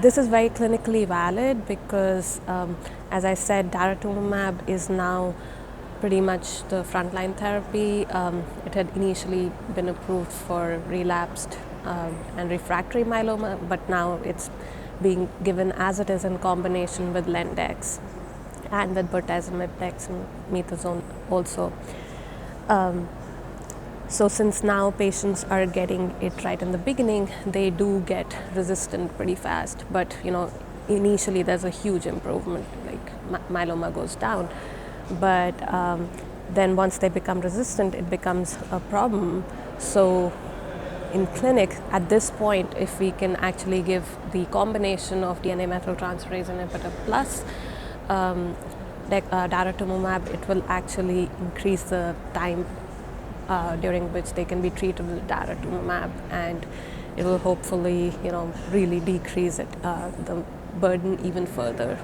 This is very clinically valid because, as I said, Daratumumab is now pretty much the frontline therapy. It had initially been approved for relapsed and refractory myeloma, but now it's being given as it is in combination with Lendex and with bortezomib, dexamethasone also. So since now patients are getting it right in the beginning, they do get resistant pretty fast. But initially there's a huge improvement, like myeloma goes down. But then once they become resistant, it becomes a problem. So in clinic, at this point, if we can actually give the combination of DNA methyltransferase inhibitor plus Daratumumab, it will actually increase the time during which they can be treated with Daratumumab, and it will hopefully really decrease the burden even further.